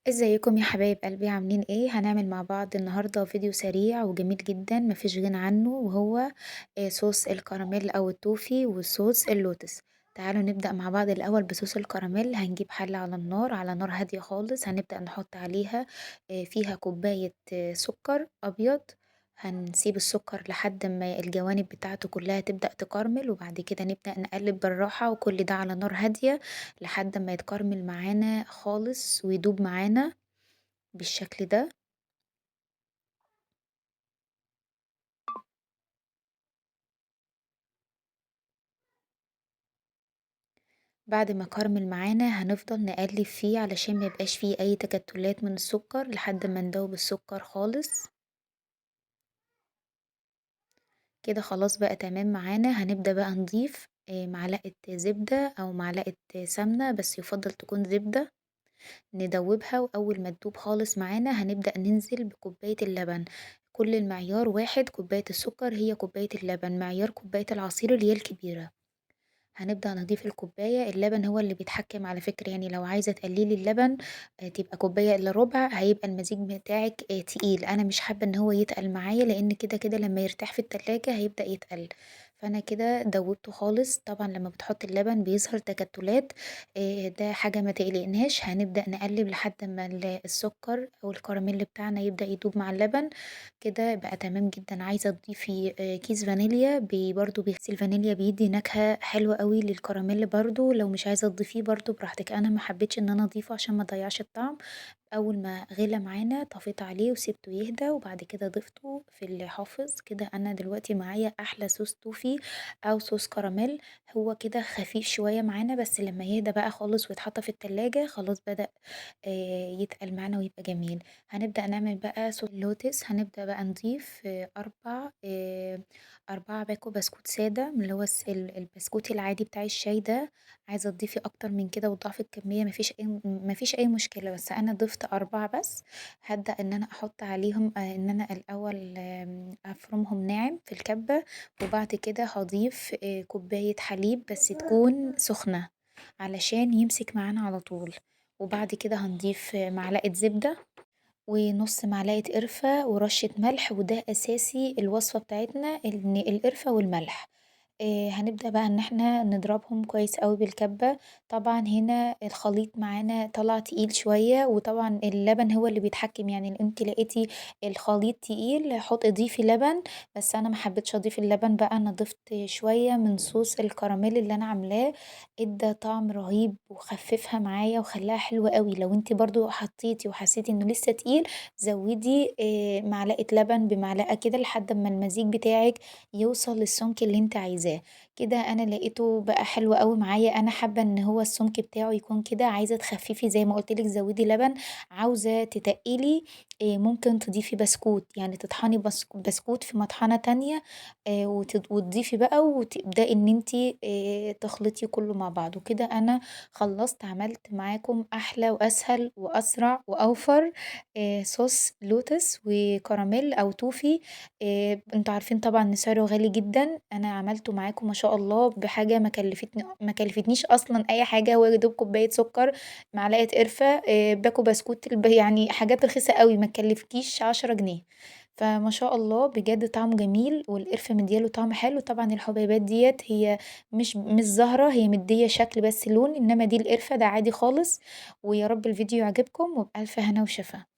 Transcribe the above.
ازيكم يا حبايب قلبي عاملين ايه؟ هنعمل مع بعض النهاردة فيديو سريع وجميل جدا مفيش غنى عنه، وهو صوص الكراميل او التوفي وصوص اللوتس. تعالوا نبدأ مع بعض الأول بصوص الكراميل. هنجيب حلة على النار، على نار هادية خالص، هنبدأ نحط عليها فيها كوباية سكر أبيض. هنسيب السكر لحد ما الجوانب بتاعته كلها تبدأ تكرمل، وبعد كده نبدأ نقلب بالراحة، وكل ده على نار هادية لحد ما يتكرمل معانا خالص ويدوب معانا بالشكل ده. بعد ما كرمل معانا هنفضل نقلب فيه علشان ما يبقاش فيه اي تكتلات من السكر لحد ما ندوب السكر خالص. كده خلاص بقى تمام معانا. هنبدأ بقى نضيف معلقة زبدة او معلقة سمنة، بس يفضل تكون زبدة. ندوبها، واول ما تدوب خالص معانا هنبدأ ننزل بكوباية اللبن. كل المعيار واحد، كوباية السكر هي كوباية اللبن، معيار كوباية العصير اللي هي الكبيرة. هنبدأ نضيف الكوباية. اللبن هو اللي بيتحكم على فكرة، يعني لو عايزة تقللي اللبن تبقى كوباية إلا ربع، هيبقى المزيج بتاعك تقيل. أنا مش حابة إن هو يتقل معايا، لأن كده كده لما يرتاح في التلاجة هيبدأ يتقل. فأنا كده دوبته خالص. طبعا لما بتحط اللبن بيظهر تكتلات، ده حاجة ما تقلقناش. هنبدأ نقلب لحد ما السكر أو الكراميل بتاعنا يبدأ يدوب مع اللبن. كده بقى تمام جدًا. عايزة تضيفي كيس فانيليا برضه كيس الفانيليا بيدّي نكهة حلوة أوي للكراميل برضه، لو مش عايزة تضيفيه برضه براحتك. أنا ما حبيتش إن أنا أضيفه عشان ما اضيّعش الطعم. أول ما غِلى معانا طفيت عليه وسِبته يهدى، وبعد كده ضِفته في الحافظ. كده أنا دلوقتي معايا أحلى صوص توفي أو صوص كراميل. هو كده خفيف شوية معانا، بس لمّا يهدى بقى خالص ويتحط في التلاجة خلاص بدأ يتقل معانا ويبقى جميل. هنبدأ نعمل بقى صوص اللوتس. هنبدأ بقى نضيف 4 باكو بسكوت سادة، من اللي هو البسكوت العادي بتاع الشاي ده. عايزة تضيفي أكتر من كده وتضاعفي الكمية ما فيش أي مشكلة، بس أنا ضِفت 4 بس. هابدأ إن أنا أحط عليهم إن أنا الأول أفرمهم ناعم في الكبة، وبعد كده هاضيف كوباية حليب بس تكون سخنة، علشان يمسك معانا على طول. وبعد كده هنضيف معلقة زبدة ونص معلقة قرفة ورشة ملح، وده أساسي الوصفة بتاعتنا، إن القرفة والملح. هنبدأ بقى إن إحنا نضربهم كويس أوي بالكبة. طبعًا هنا الخليط معانا طلع تقيل شوية، وطبعًا اللبن هو اللي بيتحكم، يعني أنتِ لقيتِ الخليط تقيل ضيفي لبن. بس أنا ما حبيتش أضيف اللبن بقى، أنا ضِفت شوية من صوص الكراميل اللي أنا عاملاه، ادّى طعم رهيب وخفّفها معايا وخلّاها حلوة أوي. لو أنتِ برضه حطيتِ وحسيتِ إنه لسه تقيل، زوّدي معلقة لبن بمعلقة كده لحد أمّا المزيج بتاعِك يوصل للسمك اللي أنتِ عايزاه. كده أنا لقيته بقى حلو أوي معايا. أنا حابة إن هو السمك بتاعه يكون كده. عايزة تخفّفي زي ما قُلت لِك زوّدي لبن، عاوزة تتقّلي ممكن تضيفي بسكوت، يعني تطحني بسكوت في مطحنة تانية وتضيفي بقى وتبدئي إن أنتِ تخلطي كلّه مع بعضه. كده أنا خلّصت، عملت معاكم أحلى وأسهل وأسرع وأوفر صوص لوتس وكراميل أو توفي. أنتم عارفين طبعًا إن سعره غالي جدًا. أنا عملته معاكم ما شاء الله بحاجة ما كلفتنيش أصلًا أي حاجة، هو يا دوب كوباية سكر، معلقة قرفة، باكو بسكوت يعني حاجات رخيصة أوي ما تكلفكيش 10 جنيه. فما شاء الله بجد طعمه جميل، والقرفة مديّة له طعم حلو. طبعًا الحبيبات ديّة هي مش زهرة، هي مديّة شكل بس لون، إنما دي القرفة ده عادي خالص. ويا رب الفيديو يعجبكم، وبألف هنا وشفا.